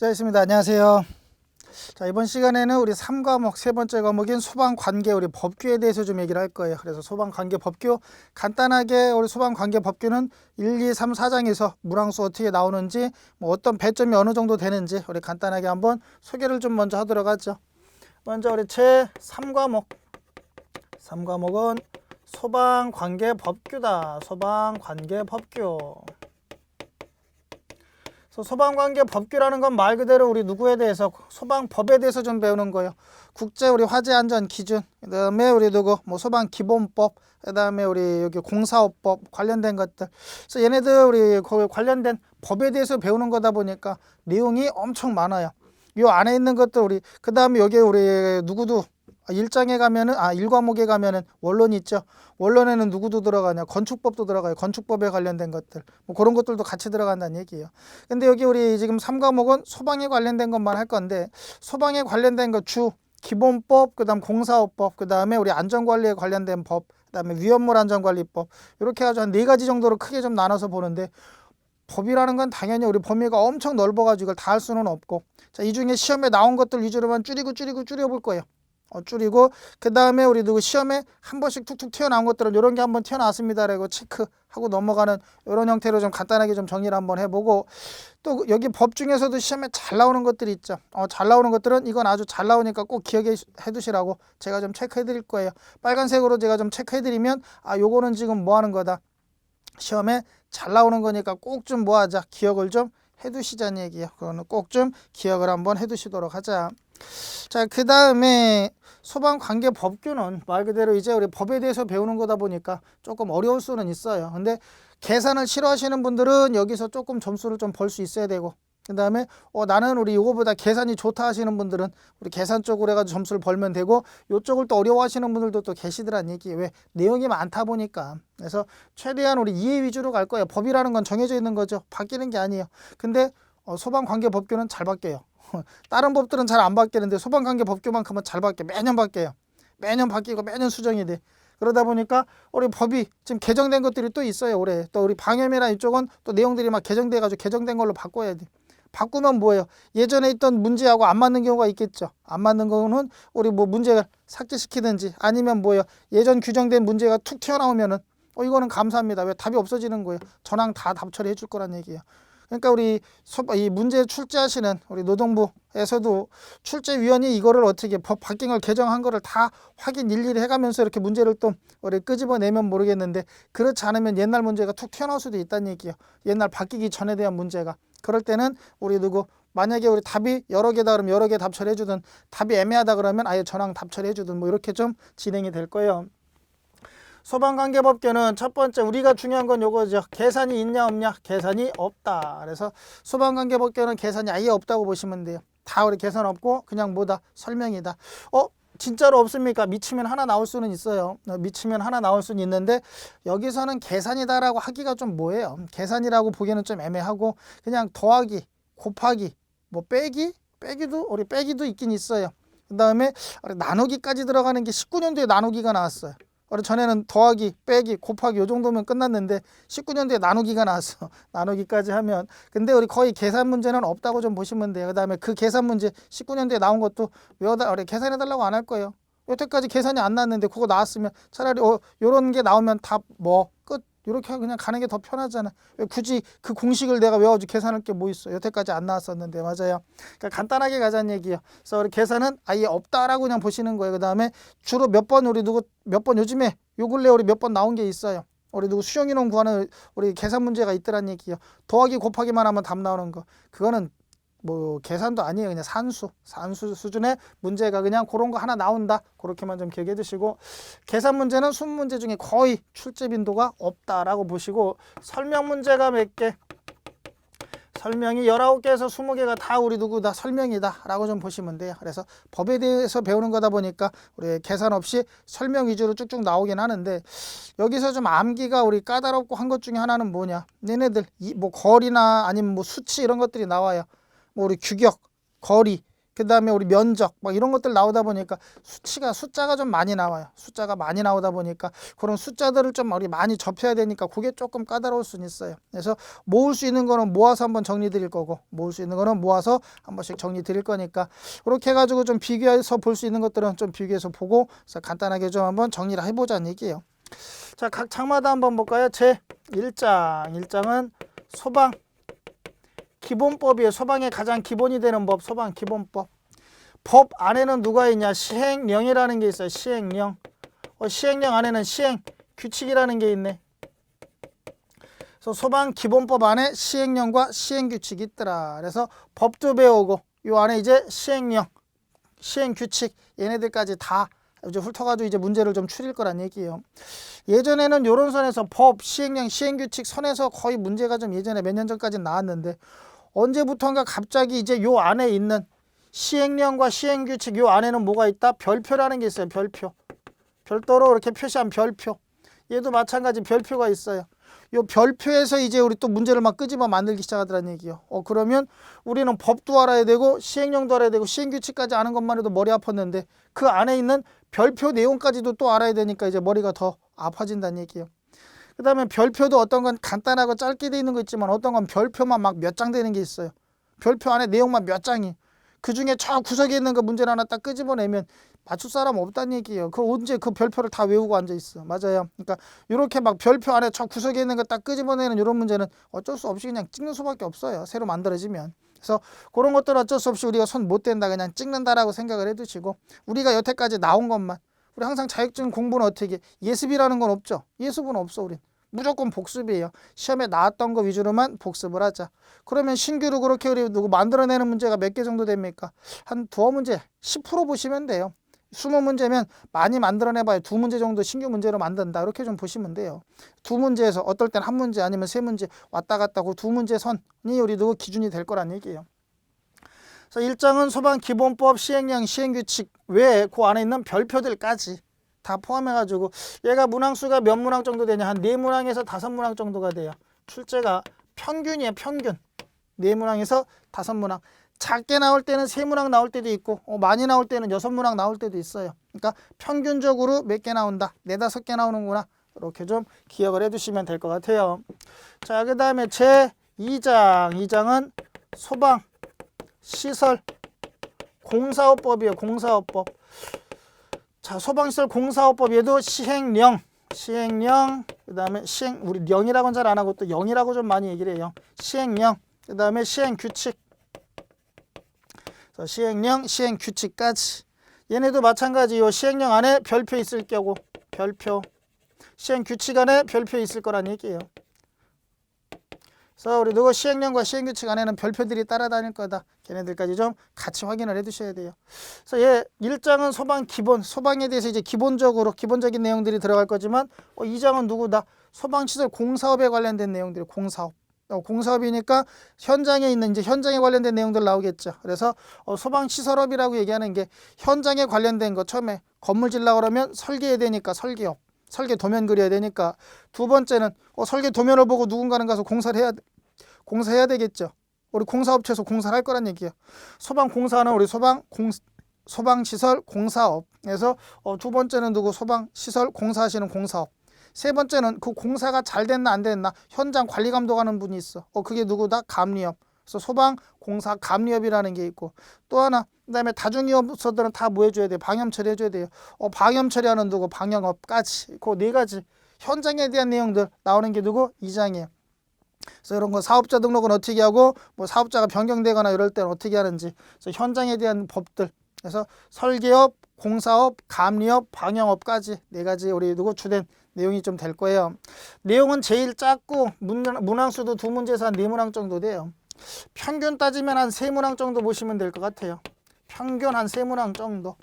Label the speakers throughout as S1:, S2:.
S1: 자, 있습니다. 안녕하세요. 자, 이번 시간에는 우리 3과목 세 번째 과목인 소방관계 우리 법규에 대해서 좀 얘기를 할 거예요. 그래서 소방관계 법규 간단하게 우리 소방관계 법규는 1, 2, 3, 4장에서 물항수 어떻게 나오는지 뭐 어떤 배점이 어느 정도 되는지 우리 간단하게 한번 소개를 좀 먼저 하도록 하죠. 먼저 우리 제 3과목 3과목은 소방관계 법규다. 소방관계 법규. 소방관계 법규라는 건 말 그대로 우리 누구에 대해서 소방법에 대해서 좀 배우는 거예요. 국제 우리 화재 안전 기준, 그다음에 우리 누구 뭐 소방 기본법, 그다음에 우리 여기 공사업법 관련된 것들. 그래서 얘네들 우리 거기 관련된 법에 대해서 배우는 거다 보니까 내용이 엄청 많아요. 요 안에 있는 것들 우리 그다음에 여기 우리 누구도 일장에 가면은 1과목에 가면은 원론이 있죠. 원론에는 누구도 들어가냐? 건축법도 들어가요. 건축법에 관련된 것들. 뭐 그런 것들도 같이 들어간다는 얘기예요. 근데 여기 우리 지금 3과목은 소방에 관련된 것만 할 건데 소방에 관련된 것 기본법, 그다음 공사업법, 그다음에 우리 안전관리에 관련된 법, 그다음에 위험물 안전관리법 이렇게 해가지고 한 4가지 정도로 크게 좀 나눠서 보는데 법이라는 건 당연히 우리 범위가 엄청 넓어가지고 이걸 다 할 수는 없고 자, 이 중에 시험에 나온 것들 위주로만 줄여볼 거예요. 줄이고 그 다음에 우리 누구 시험에 한 번씩 툭툭 튀어나온 것들은 이런 게 한번 튀어나왔습니다라고 체크하고 넘어가는 이런 형태로 좀 간단하게 좀 정리를 한번 해보고 또 여기 법 중에서도 시험에 잘 나오는 것들이 있죠. 잘 나오는 것들은 이건 아주 잘 나오니까 꼭 기억해 두시라고 제가 좀 체크해 드릴 거예요. 빨간색으로 제가 좀 체크해 드리면 요거는 지금 뭐 하는 거다. 시험에 잘 나오는 거니까 꼭 좀 뭐 하자. 기억을 좀 해 두시자는 얘기예요. 그거는 꼭 좀 기억을 한번 해 두시도록 하자. 자, 그 다음에 소방관계 법규는 말 그대로 이제 우리 법에 대해서 배우는 거다 보니까 조금 어려울 수는 있어요. 근데 계산을 싫어하시는 분들은 여기서 조금 점수를 좀 벌 수 있어야 되고 그 다음에 나는 우리 요거보다 계산이 좋다 하시는 분들은 우리 계산 쪽으로 해가지고 점수를 벌면 되고 요쪽을 또 어려워하시는 분들도 또 계시더란 얘기. 왜? 내용이 많다 보니까. 그래서 최대한 우리 이해 위주로 갈 거예요. 법이라는 건 정해져 있는 거죠. 바뀌는 게 아니에요. 근데 소방관계 법규는 잘 바뀌어요. 다른 법들은 잘 안 바뀌는데 소방관계 법규만큼은 잘 바뀌어요. 매년 바뀌어요. 매년 바뀌고 매년 수정이 돼. 그러다 보니까 우리 법이 지금 개정된 것들이 또 있어요. 올해 또 우리 방염이나 이쪽은 또 내용들이 막 개정돼가지고 개정된 걸로 바꿔야 돼. 바꾸면 뭐예요? 예전에 있던 문제하고 안 맞는 경우가 있겠죠. 안 맞는 거는 우리 뭐 문제를 삭제시키든지 아니면 뭐예요? 예전 규정된 문제가 툭 튀어나오면은 이거는 감사합니다. 왜? 답이 없어지는 거예요. 전항 다 답 처리해 줄 거란 얘기예요. 그러니까 우리 이 문제 출제하시는 우리 노동부에서도 출제위원이 이거를 어떻게 법 바뀐 걸 개정한 거를 다 확인 일일이 해가면서 이렇게 문제를 또 우리 끄집어내면 모르겠는데 그렇지 않으면 옛날 문제가 툭 튀어나올 수도 있다는 얘기예요. 옛날 바뀌기 전에 대한 문제가. 그럴 때는 우리 만약에 우리 답이 여러 개다 그러면 여러 개 답 처리해 주든 답이 애매하다 그러면 아예 전항 답 처리해 주든 뭐 이렇게 좀 진행이 될 거예요. 소방관계법규는 첫 번째 우리가 중요한 건 요거죠. 계산이 있냐 없냐? 계산이 없다. 그래서 소방관계법규는 계산이 아예 없다고 보시면 돼요. 다 우리 계산 없고 그냥 뭐다? 설명이다. 진짜로 없습니까? 미치면 하나 나올 수는 있어요. 미치면 하나 나올 수는 있는데 여기서는 계산이다라고 하기가 좀 뭐예요? 계산이라고 보기에는 좀 애매하고 그냥 더하기, 곱하기, 뭐 빼기도 우리 빼기도 있긴 있어요. 그 다음에 나누기까지 들어가는 게 19년도에 나누기가 나왔어요. 전에는 더하기, 빼기, 곱하기 요 정도면 끝났는데 19년도에 나누기가 나왔어. 나누기까지 하면. 근데 우리 거의 계산 문제는 없다고 좀 보시면 돼요. 그 다음에 그 계산 문제 19년도에 나온 것도 우리 계산해달라고 안 할 거예요. 여태까지 계산이 안 나왔는데 그거 나왔으면 차라리 요런 게 나오면 답 끝. 이렇게 그냥 가는 게 더 편하잖아. 왜 굳이 그 공식을 내가 외워가지고 계산할 게 뭐 있어. 여태까지 안 나왔었는데. 맞아요. 그러니까 간단하게 가자는 얘기예요. 그래서 우리 계산은 아예 없다라고 그냥 보시는 거예요. 그 다음에 주로 몇 번 요즘에 요 근래 우리 몇 번 나온 게 있어요. 우리 수용인원 구하는 우리 계산 문제가 있더란 얘기예요. 더하기 곱하기만 하면 답 나오는 거. 그거는 뭐 계산도 아니에요. 그냥 산수 수준의 문제가 그냥 그런 거 하나 나온다. 그렇게만 좀 기억해 두시고 계산 문제는 수능 문제 중에 거의 출제 빈도가 없다라고 보시고 설명 문제가 몇 개? 설명이 19개에서 20개가 다 우리 다 설명이다 라고 좀 보시면 돼요. 그래서 법에 대해서 배우는 거다 보니까 우리 계산 없이 설명 위주로 쭉쭉 나오긴 하는데 여기서 좀 암기가 우리 까다롭고 한 것 중에 하나는 뭐냐? 얘네들 뭐 거리나 아니면 뭐 수치 이런 것들이 나와요. 뭐 우리 규격, 거리 그 다음에 우리 면적 막 이런 것들 나오다 보니까 숫자가 좀 많이 나와요. 숫자가 많이 나오다 보니까 그런 숫자들을 좀 우리 많이 접해야 되니까 그게 조금 까다로울 수는 있어요. 그래서 모을 수 있는 거는 모아서 한번 정리 드릴 거고, 모을 수 있는 거는 모아서 한 번씩 정리 드릴 거니까, 그렇게 해가지고 좀 비교해서 볼 수 있는 것들은 좀 비교해서 보고, 그래서 간단하게 좀 한번 정리를 해보자는 얘기예요. 자, 각 장마다 한번 볼까요? 제 1장. 1장은 소방 기본법이에요. 소방의 가장 기본이 되는 법, 소방 기본법. 법 안에는 누가 있냐? 시행령이라는 게 있어요. 시행령. 시행령 안에는 시행 규칙이라는 게 있네. 그래서 소방 기본법 안에 시행령과 시행 규칙이 있더라. 그래서 법도 배우고 요 안에 이제 시행령, 시행 규칙 얘네들까지 다 이제 훑어가지고 이제 문제를 좀 추릴 거란 얘기예요. 예전에는 요런 선에서 법, 시행령, 시행규칙 선에서 거의 문제가 좀 예전에 몇 년 전까지 나왔는데, 언제부턴가 갑자기 이제 요 안에 있는 시행령과 시행규칙 요 안에는 뭐가 있다? 별표라는 게 있어요. 별표. 별도로 이렇게 표시한 별표. 얘도 마찬가지 별표가 있어요. 요 별표에서 이제 우리 또 문제를 막 끄집어 만들기 시작하더라는 얘기예요. 그러면 우리는 법도 알아야 되고 시행령도 알아야 되고 시행규칙까지 아는 것만 해도 머리 아팠는데, 그 안에 있는 별표 내용까지도 또 알아야 되니까 이제 머리가 더 아파진다는 얘기예요. 그 다음에 별표도 어떤 건 간단하고 짧게 돼 있는 거 있지만 어떤 건 별표만 막 몇 장 되는 게 있어요. 별표 안에 내용만 몇 장이. 그 중에 저 구석에 있는 그 문제를 하나 딱 끄집어내면 맞출 사람 없다는 얘기예요. 그 언제 그 별표를 다 외우고 앉아 있어. 맞아요. 그러니까 이렇게 막 별표 안에 저 구석에 있는 거 딱 끄집어내는 이런 문제는 어쩔 수 없이 그냥 찍는 수밖에 없어요. 새로 만들어지면. 그래서 그런 것들은 어쩔 수 없이 우리가 손 못 댄다 그냥 찍는다라고 생각을 해두시고, 우리가 여태까지 나온 것만, 우리 항상 자격증 공부는 어떻게 예습이라는 건 없죠. 예습은 없어. 우린 무조건 복습이에요. 시험에 나왔던 거 위주로만 복습을 하자. 그러면 신규로 그렇게 우리 누구 만들어내는 문제가 몇 개 정도 됩니까? 한 두어 문제 10% 보시면 돼요. 20문제면 많이 만들어내봐야 2문제 정도 신규 문제로 만든다. 이렇게 좀 보시면 돼요. 2문제에서 어떨 땐 1문제 아니면 3문제 왔다 갔다 그 2문제 선이 우리 누구 기준이 될 거란 얘기예요. 그래서 1장은 소방 기본법, 시행령, 시행규칙 외에 그 안에 있는 별표들까지 다 포함해가지고, 얘가 문항수가 몇 문항 정도 되냐? 한 4문항에서 5문항 정도가 돼요. 출제가 평균이에요. 평균. 4문항에서 5문항. 작게 나올 때는 3문항 나올 때도 있고, 많이 나올 때는 6문항 나올 때도 있어요. 그러니까 평균적으로 몇 개 나온다? 4, 5개 나오는구나. 이렇게 좀 기억을 해두시면 될 것 같아요. 자, 그 다음에 제 2장. 2장은 소방 시설 공사업법이에요. 공사업법. 자, 소방시설 공사업법 얘도 시행령, 그 다음에 시행, 우리 령이라고는 잘 안 하고 또 영이라고 좀 많이 얘기를 해요. 시행령, 그 다음에 시행규칙. 시행령, 시행규칙까지. 얘네도 마찬가지. 요 시행령 안에 별표 있을 경우 별표, 시행규칙 안에 별표 있을 거란 얘기예요. 그래서 우리 누구 시행령과 시행규칙 안에는 별표들이 따라다닐 거다. 걔네들까지 좀 같이 확인을 해 두셔야 돼요. 그래서 얘 1장은 소방 기본, 소방에 대해서 이제 기본적인 내용들이 들어갈 거지만 2장은 누구다? 소방시설 공사업에 관련된 내용들이 공사업. 공사업이니까 현장에 있는 이제 현장에 관련된 내용들 나오겠죠. 그래서 소방시설업이라고 얘기하는 게 현장에 관련된 거, 처음에 건물 질라 그러면 설계해야 되니까 설계업. 설계 도면 그려야 되니까. 두 번째는 설계 도면을 보고 누군가는 가서 공사해야 되겠죠. 우리 공사업체에서 공사를 할 거란 얘기예요. 소방공사는 우리 소방시설 공사업. 그래서 두 번째는 누구? 소방시설 공사하시는 공사업. 세 번째는 그 공사가 잘 됐나 안 됐나 현장 관리 감독하는 분이 있어. 그게 누구다? 감리업. 그래서 소방공사 감리업이라는 게 있고, 또 하나 그다음에 다중이업소들은 다 뭐 해줘야 돼요? 방염 처리해줘야 돼요. 방염 처리하는 누구? 방역업까지. 그 네 가지 현장에 대한 내용들 나오는 게 누구? 2장이에요. 그래서 이런 거 사업자 등록은 어떻게 하고, 뭐 사업자가 변경되거나 이럴 때는 어떻게 하는지, 그래서 현장에 대한 법들. 그래서 설계업, 공사업, 감리업, 방역업까지 네 가지 우리 누구 주된 내용이 좀 될 거예요. 내용은 제일 작고 문항수도 2문제에서 한 4문항 정도 돼요. 평균 따지면 한 3문항 정도 보시면 될 것 같아요. 평균 한 3문항 정도.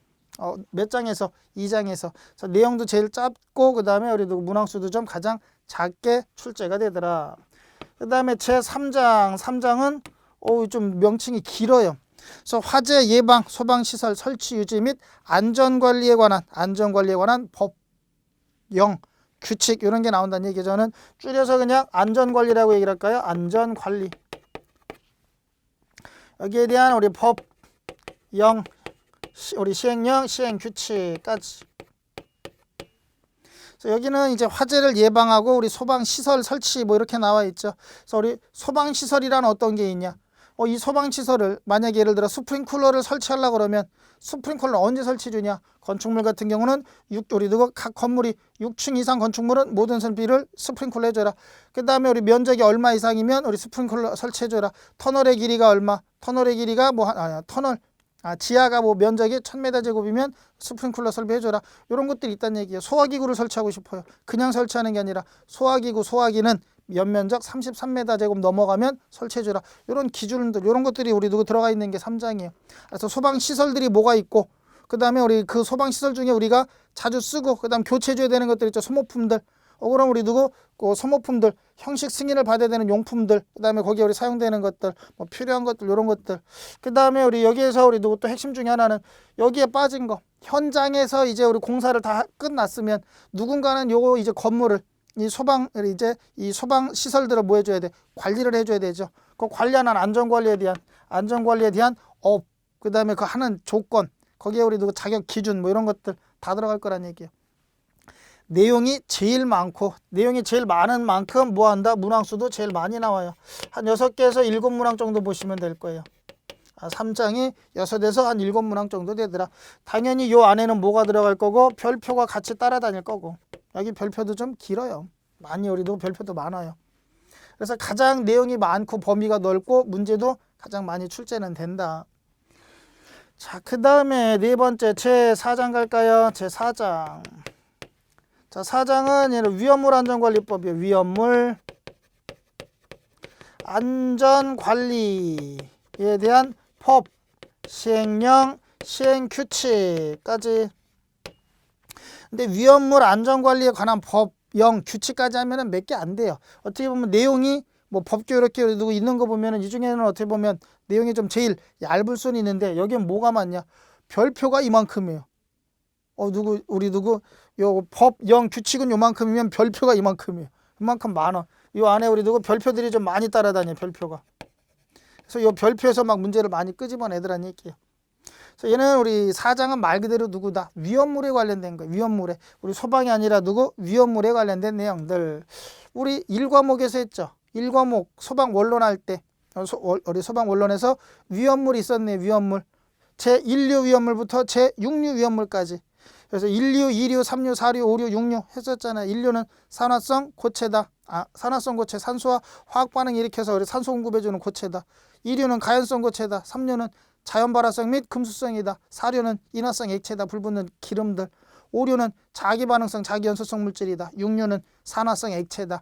S1: 몇 장에서? 2장에서. 그래서 내용도 제일 짧고, 그 다음에 우리 문항수도 좀 가장 작게 출제가 되더라. 그 다음에 제 3장. 3장은 좀 명칭이 길어요. 그래서 화재 예방, 소방시설 설치 유지 및 안전관리에 관한 법령, 규칙 이런 게 나온다는 얘기죠. 저는 줄여서 그냥 안전관리라고 얘기를 할까요? 안전관리. 여기에 대한 우리 법, 영 우리 시행령, 시행규칙까지. 그래서 여기는 이제 화재를 예방하고 우리 소방시설 설치 뭐 이렇게 나와 있죠. 그래서 우리 소방시설이란 어떤 게 있냐? 이 소방시설을 만약에 예를 들어 스프링클러를 설치하려고 그러면 스프링클러를 언제 설치 주냐? 건축물 같은 경우는 우리 누구 각 건물이 6층 이상 건축물은 모든 설비를 스프링클러 해줘라. 그 다음에 우리 면적이 얼마 이상이면 우리 스프링클러 설치해줘라. 터널의 길이가 얼마? 터널의 길이가 뭐 지하가 뭐 면적이 1000m 제곱이면 스프링클러 설비해줘라. 이런 것들이 있다는 얘기예요. 소화기구를 설치하고 싶어요. 그냥 설치하는 게 아니라 소화기는 연면적 33m 제곱 넘어가면 설치해줘라. 이런 기준들, 이런 것들이 우리 누구 들어가 있는 게 3장이에요. 그래서 소방시설들이 뭐가 있고, 그 다음에 우리 그 소방시설 중에 우리가 자주 쓰고, 그 다음 교체해줘야 되는 것들 있죠. 소모품들. 그럼 우리 누구 그 소모품들, 형식 승인을 받아야 되는 용품들, 그 다음에 거기에 우리 사용되는 것들, 뭐 필요한 것들, 이런 것들. 그 다음에 우리 여기에서 우리 누구 또 핵심 중에 하나는 여기에 빠진 거. 현장에서 이제 우리 공사를 다 끝났으면 누군가는 요거 이제 건물을 이 소방 시설들을 뭐 해줘야 돼? 관리를 해줘야 되죠. 그 관리하는 안전관리에 대한 업, 그 다음에 그 하는 조건, 거기에 우리 누구 자격 기준 뭐 이런 것들 다 들어갈 거란 얘기예요. 내용이 제일 많고, 내용이 제일 많은 만큼 뭐 한다? 문항수도 제일 많이 나와요. 한 6개에서 7문항 정도 보시면 될 거예요. 3장이 6에서 한 7문항 정도 되더라. 당연히 요 안에는 뭐가 들어갈 거고 별표가 같이 따라다닐 거고, 여기 별표도 좀 길어요. 많이 우리도 별표도 많아요. 그래서 가장 내용이 많고 범위가 넓고 문제도 가장 많이 출제는 된다. 자, 그 다음에 네 번째 제4장 갈까요? 제4장. 자, 4장은 위험물 안전관리법이에요. 위험물 안전관리에 대한 법, 시행령, 시행규칙까지. 근데 위험물 안전관리에 관한 법, 영, 규칙까지 하면은 몇 개 안 돼요. 어떻게 보면 내용이 뭐 법규 이렇게 누구 있는 거 보면은 이 중에는 어떻게 보면 내용이 좀 제일 얇을 수는 있는데 여기는 뭐가 많냐? 별표가 이만큼이에요. 우리 누구 요 법, 영, 규칙은 요만큼이면 별표가 이만큼이에요. 이만큼 많아. 요 안에 우리 누구 별표들이 좀 많이 따라다녀, 별표가. 그래서 요 별표에서 막 문제를 많이 끄집어내더란 얘기예요. 그래서 얘는 우리 4장은 말 그대로 누구다? 위험물에 관련된 거예요. 위험물에. 우리 소방이 아니라 누구? 위험물에 관련된 내용들. 우리 1과목에서 했죠. 1과목 소방 원론할 때 우리 소방 원론에서 위험물이 있었네. 위험물. 제1류 위험물부터 제6류 위험물까지. 그래서 1류, 2류, 3류, 4류, 5류, 6류 했었잖아요. 1류는 산화성 고체다. 산화성 고체, 산소와 화학 반응 일으켜서 우리 산소 공급해주는 고체다. 2류는 가연성 고체다. 3류는 자연 발화성 및 금수성이다. 4류는 인화성 액체다. 불붙는 기름들. 5류는 자기 반응성, 자기 연소성 물질이다. 6류는 산화성 액체다.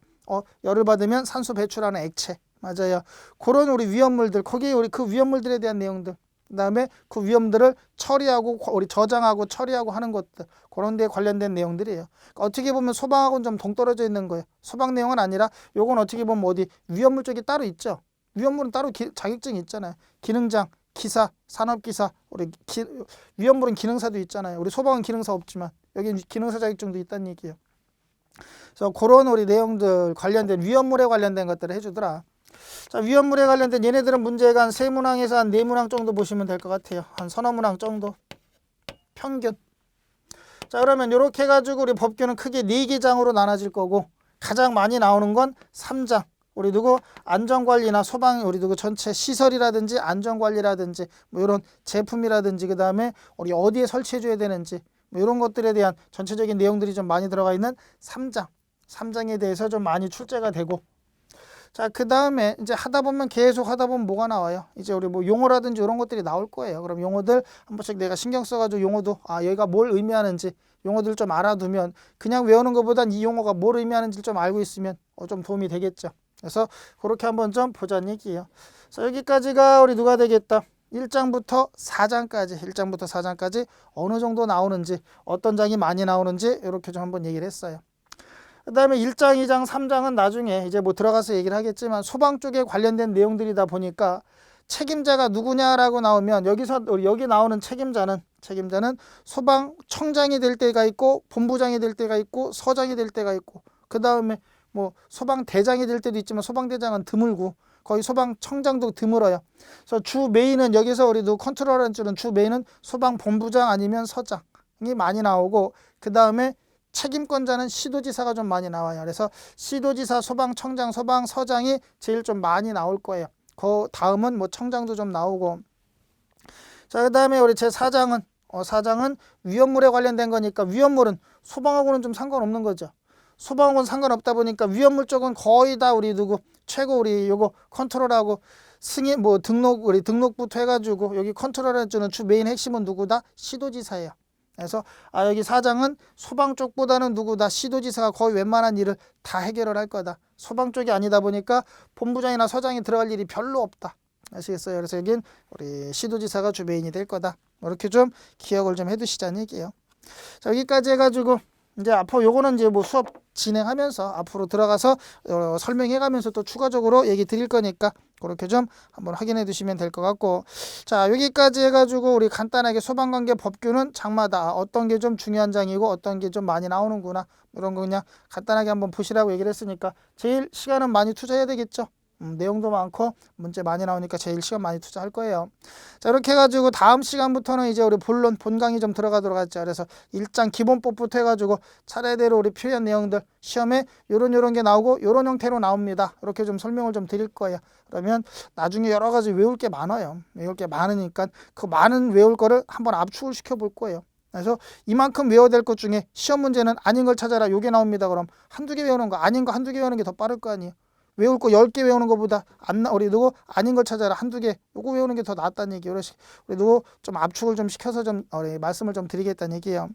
S1: 열을 받으면 산소 배출하는 액체. 맞아요. 그런 우리 위험물들, 거기에 우리 그 위험물들에 대한 내용들. 그다음에 그 위험들을 처리하고 우리 저장하고 처리하고 하는 것들, 그런 데 관련된 내용들이에요. 그러니까 어떻게 보면 소방하고는 좀 동떨어져 있는 거예요. 소방 내용은 아니라 요건 어떻게 보면 어디 위험물 쪽이 따로 있죠. 위험물은 따로 자격증이 있잖아요. 기능장, 기사, 산업기사, 우리 위험물은 기능사도 있잖아요. 우리 소방은 기능사 없지만 여기 기능사 자격증도 있다는 얘기예요. 그래서 그런 우리 내용들 관련된 위험물에 관련된 것들을 해주더라. 자, 위험물에 관련된 얘네들은 문제가 한 3문항에서 한 4문항 정도 보시면 될 것 같아요. 한 서너 문항 정도. 평균. 자, 그러면 이렇게 해가지고 우리 법규는 크게 4개 장으로 나눠질 거고, 가장 많이 나오는 건 3장. 우리 누구 안전관리나 소방, 우리 누구 전체 시설이라든지 안전관리라든지 뭐 이런 제품이라든지, 그 다음에 우리 어디에 설치해줘야 되는지 뭐 이런 것들에 대한 전체적인 내용들이 좀 많이 들어가 있는 3장. 3장에 대해서 좀 많이 출제가 되고, 자, 그 다음에 이제 하다 보면 계속 하다 보면 뭐가 나와요? 이제 우리 뭐 용어라든지 이런 것들이 나올 거예요. 그럼 용어들 한 번씩 내가 신경 써가지고 용어도 얘가 뭘 의미하는지 용어들 좀 알아두면, 그냥 외우는 것보단 이 용어가 뭘 의미하는지 좀 알고 있으면 좀 도움이 되겠죠. 그래서 그렇게 한번 좀 보자는 얘기예요. 그래서 여기까지가 우리 누가 되겠다? 1장부터 4장까지 어느 정도 나오는지, 어떤 장이 많이 나오는지 이렇게 좀 한번 얘기를 했어요. 그 다음에 1장, 2장, 3장은 나중에 이제 뭐 들어가서 얘기를 하겠지만 소방 쪽에 관련된 내용들이다 보니까 책임자가 누구냐라고 나오면 여기 나오는 책임자는 소방청장이 될 때가 있고, 본부장이 될 때가 있고, 서장이 될 때가 있고, 그 다음에 뭐 소방대장이 될 때도 있지만 소방대장은 드물고, 거의 소방 청장도 드물어요. 그래서 주 메인은 여기서 우리도 컨트롤하는 줄은 주 메인은 소방 본부장 아니면 서장이 많이 나오고, 그 다음에 책임권자는 시도지사가 좀 많이 나와요. 그래서 시도지사, 소방청장, 소방서장이 제일 좀 많이 나올 거예요. 그 다음은 뭐 청장도 좀 나오고. 자, 그 다음에 우리 제4장은 사장은 위험물에 관련된 거니까 위험물은 소방하고는 좀 상관없는 거죠. 소방하고는 상관없다 보니까 위험물 쪽은 거의 다 우리 누구 최고 우리 요거 컨트롤하고 승인 뭐 우리 등록부터 해가지고 여기 컨트롤해주는 주 메인 핵심은 누구다? 시도지사예요. 그래서 여기 사장은 소방 쪽보다는 누구다? 시도지사가 거의 웬만한 일을 다 해결을 할 거다. 소방 쪽이 아니다 보니까 본부장이나 서장이 들어갈 일이 별로 없다. 아시겠어요? 그래서 여긴 우리 시도지사가 주 메인이 될 거다. 이렇게 좀 기억을 좀 해두시자는 얘기예요. 자, 여기까지 해가지고 이제 앞으로 요거는 이제 뭐 수업 진행하면서 앞으로 들어가서 설명해가면서 또 추가적으로 얘기 드릴 거니까 그렇게 좀 한번 확인해 두시면 될 것 같고, 자, 여기까지 해가지고 우리 간단하게 소방관계 법규는 장마다 어떤 게 좀 중요한 장이고 어떤 게 좀 많이 나오는구나, 이런 거 그냥 간단하게 한번 보시라고 얘기를 했으니까 제일 시간은 많이 투자해야 되겠죠. 내용도 많고 문제 많이 나오니까 제일 시간 많이 투자할 거예요. 자, 이렇게 해가지고 다음 시간부터는 이제 우리 본론 본강의 좀 들어가도록 하죠. 그래서 1장 기본법부터 해가지고 차례대로 우리 표현 내용들 시험에 요런 게 나오고 요런 형태로 나옵니다. 이렇게 좀 설명을 좀 드릴 거예요. 그러면 나중에 여러 가지 외울 게 많아요. 외울 게 많으니까 그 많은 외울 거를 한번 압축을 시켜 볼 거예요. 그래서 이만큼 외워야 될 것 중에 시험 문제는 아닌 걸 찾아라, 요게 나옵니다. 그럼 한두 개 외우는 거, 아닌 거 한두 개 외우는 게 더 빠를 거 아니에요. 외울 거 10개 외우는 것보다 우리 누구 아닌 걸 찾아라, 한두 개 요거 외우는 게 더 낫다는 얘기. 우리 누구 좀 압축을 좀 시켜서 좀 말씀을 좀 드리겠다는 얘기예요.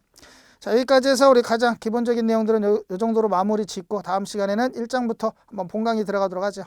S1: 자, 여기까지 해서 우리 가장 기본적인 내용들은 요 정도로 마무리 짓고 다음 시간에는 1장부터 한번 본강의 들어가도록 하죠.